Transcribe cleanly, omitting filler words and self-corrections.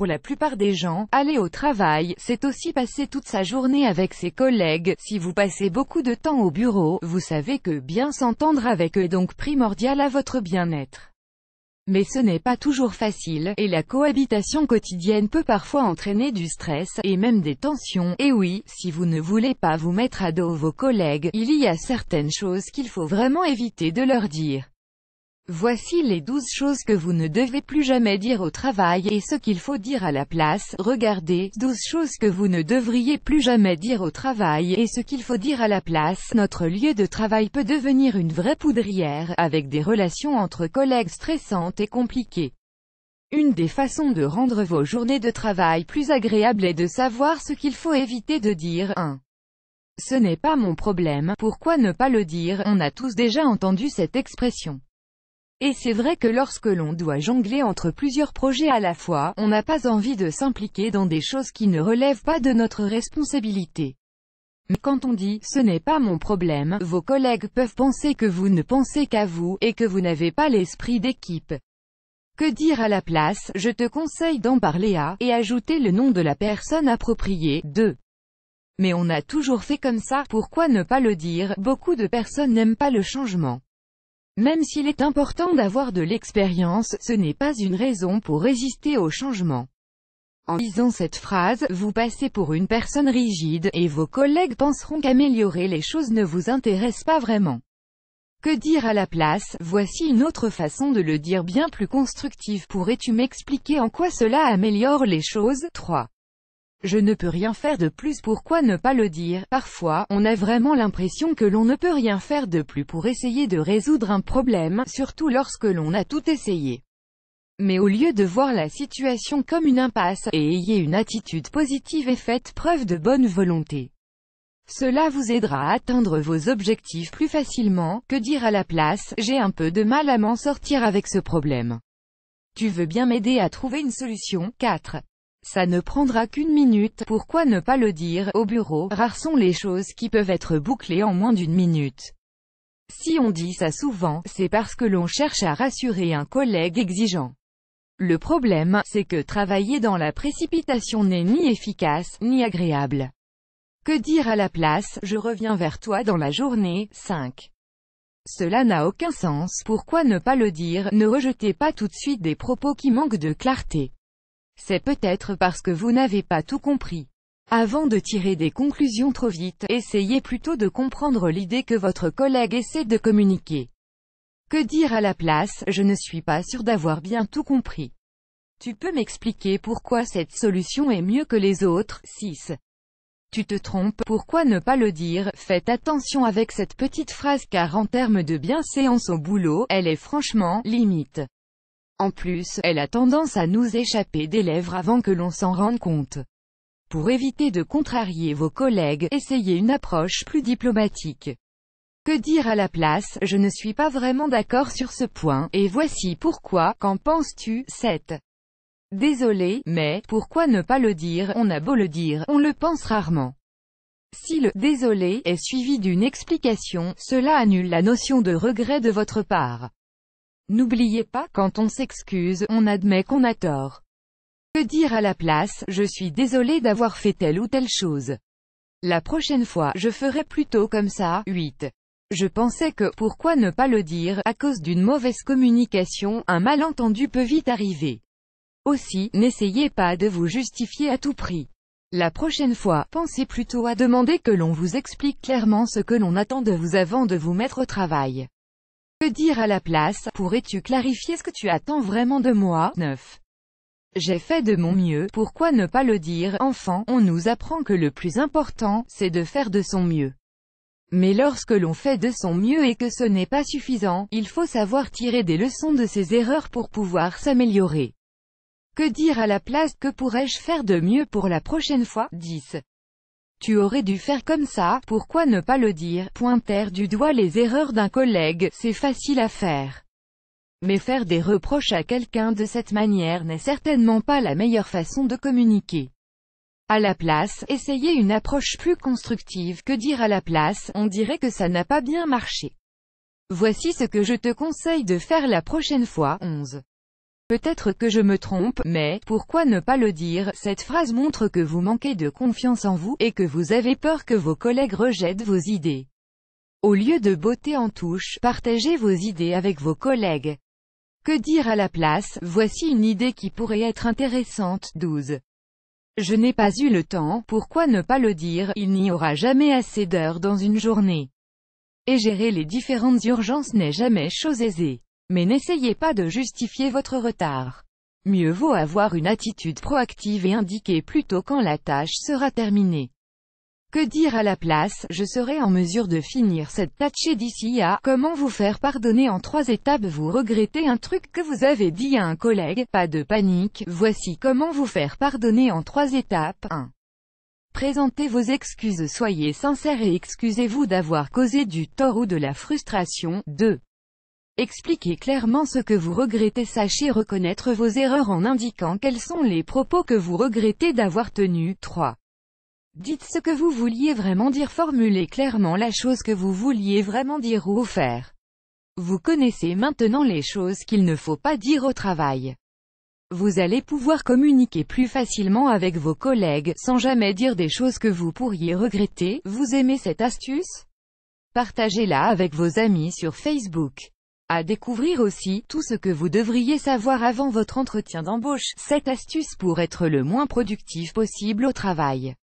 pour la plupart des gens, aller au travail, c'est aussi passer toute sa journée avec ses collègues. Si vous passez beaucoup de temps au bureau, vous savez que bien s'entendre avec eux est donc primordial à votre bien-être. Mais ce n'est pas toujours facile, et la cohabitation quotidienne peut parfois entraîner du stress, et même des tensions. Et oui, si vous ne voulez pas vous mettre à dos vos collègues, il y a certaines choses qu'il faut vraiment éviter de leur dire. Voici les 12 choses que vous ne devez plus jamais dire au travail et ce qu'il faut dire à la place. Regardez, 12 choses que vous ne devriez plus jamais dire au travail et ce qu'il faut dire à la place. Notre lieu de travail peut devenir une vraie poudrière, avec des relations entre collègues stressantes et compliquées. Une des façons de rendre vos journées de travail plus agréables est de savoir ce qu'il faut éviter de dire. 1. Ce n'est pas mon problème, pourquoi ne pas le dire? On a tous déjà entendu cette expression. Et c'est vrai que lorsque l'on doit jongler entre plusieurs projets à la fois, on n'a pas envie de s'impliquer dans des choses qui ne relèvent pas de notre responsabilité. Mais quand on dit « ce n'est pas mon problème », vos collègues peuvent penser que vous ne pensez qu'à vous, et que vous n'avez pas l'esprit d'équipe. Que dire à la place? Je te conseille d'en parler à, et ajouter le nom de la personne appropriée. 2. Mais on a toujours fait comme ça, pourquoi ne pas le dire? Beaucoup de personnes n'aiment pas le changement. Même s'il est important d'avoir de l'expérience, ce n'est pas une raison pour résister au changement. En disant cette phrase, vous passez pour une personne rigide, et vos collègues penseront qu'améliorer les choses ne vous intéresse pas vraiment. Que dire à la place? Voici une autre façon de le dire bien plus constructive. Pourrais-tu m'expliquer en quoi cela améliore les choses? 3. Je ne peux rien faire de plus, pourquoi ne pas le dire? Parfois, on a vraiment l'impression que l'on ne peut rien faire de plus pour essayer de résoudre un problème, surtout lorsque l'on a tout essayé. Mais au lieu de voir la situation comme une impasse, et ayez une attitude positive et faites preuve de bonne volonté. Cela vous aidera à atteindre vos objectifs plus facilement. Que dire à la place? J'ai un peu de mal à m'en sortir avec ce problème. Tu veux bien m'aider à trouver une solution? 4. Ça ne prendra qu'une minute, pourquoi ne pas le dire? Au bureau, rares sont les choses qui peuvent être bouclées en moins d'une minute. Si on dit ça souvent, c'est parce que l'on cherche à rassurer un collègue exigeant. Le problème, c'est que travailler dans la précipitation n'est ni efficace, ni agréable. Que dire à la place? Je reviens vers toi dans la journée. 5. Cela n'a aucun sens, pourquoi ne pas le dire? Ne rejetez pas tout de suite des propos qui manquent de clarté. C'est peut-être parce que vous n'avez pas tout compris. Avant de tirer des conclusions trop vite, essayez plutôt de comprendre l'idée que votre collègue essaie de communiquer. Que dire à la place? Je ne suis pas sûr d'avoir bien tout compris. Tu peux m'expliquer pourquoi cette solution est mieux que les autres? 6. Tu te trompes, pourquoi ne pas le dire? Faites attention avec cette petite phrase car en termes de bienséance au boulot, elle est franchement limite. En plus, elle a tendance à nous échapper des lèvres avant que l'on s'en rende compte. Pour éviter de contrarier vos collègues, essayez une approche plus diplomatique. Que dire à la place? Je ne suis pas vraiment d'accord sur ce point, et voici pourquoi. Qu'en penses-tu? 7. Désolé, mais, pourquoi ne pas le dire? On a beau le dire, on le pense rarement. Si le « désolé » est suivi d'une explication, cela annule la notion de regret de votre part. N'oubliez pas, quand on s'excuse, on admet qu'on a tort. Que dire à la place? Je suis désolé d'avoir fait telle ou telle chose. La prochaine fois, je ferai plutôt comme ça. 8. Je pensais que, pourquoi ne pas le dire? À cause d'une mauvaise communication, un malentendu peut vite arriver. Aussi, n'essayez pas de vous justifier à tout prix. La prochaine fois, pensez plutôt à demander que l'on vous explique clairement ce que l'on attend de vous avant de vous mettre au travail. Que dire à la place? Pourrais-tu clarifier ce que tu attends vraiment de moi? 9. J'ai fait de mon mieux, pourquoi ne pas le dire? Enfant, on nous apprend que le plus important, c'est de faire de son mieux. Mais lorsque l'on fait de son mieux et que ce n'est pas suffisant, il faut savoir tirer des leçons de ses erreurs pour pouvoir s'améliorer. Que dire à la place? Que pourrais-je faire de mieux pour la prochaine fois? 10. Tu aurais dû faire comme ça, pourquoi ne pas le dire? Pointer du doigt les erreurs d'un collègue, c'est facile à faire. Mais faire des reproches à quelqu'un de cette manière n'est certainement pas la meilleure façon de communiquer. À la place, essayez une approche plus constructive. Que dire à la place? On dirait que ça n'a pas bien marché. Voici ce que je te conseille de faire la prochaine fois. 11. Peut-être que je me trompe, mais pourquoi ne pas le dire? Cette phrase montre que vous manquez de confiance en vous, et que vous avez peur que vos collègues rejettent vos idées. Au lieu de botter en touche, partagez vos idées avec vos collègues. Que dire à la place? Voici une idée qui pourrait être intéressante. 12. Je n'ai pas eu le temps, pourquoi ne pas le dire? Il n'y aura jamais assez d'heures dans une journée. Et gérer les différentes urgences n'est jamais chose aisée. Mais n'essayez pas de justifier votre retard. Mieux vaut avoir une attitude proactive et indiquer plus tôt quand la tâche sera terminée. Que dire à la place? Je serai en mesure de finir cette tâche d'ici à... Comment vous faire pardonner en 3 étapes? Vous regrettez un truc que vous avez dit à un collègue? Pas de panique, voici comment vous faire pardonner en 3 étapes. 1. Présentez vos excuses. Soyez sincère et excusez-vous d'avoir causé du tort ou de la frustration. 2. Expliquez clairement ce que vous regrettez. Sachez reconnaître vos erreurs en indiquant quels sont les propos que vous regrettez d'avoir tenus. 3. Dites ce que vous vouliez vraiment dire. Formulez clairement la chose que vous vouliez vraiment dire ou faire. Vous connaissez maintenant les choses qu'il ne faut pas dire au travail. Vous allez pouvoir communiquer plus facilement avec vos collègues, sans jamais dire des choses que vous pourriez regretter. Vous aimez cette astuce? Partagez-la avec vos amis sur Facebook. À découvrir aussi, tout ce que vous devriez savoir avant votre entretien d'embauche. Cette astuce pour être le moins productif possible au travail.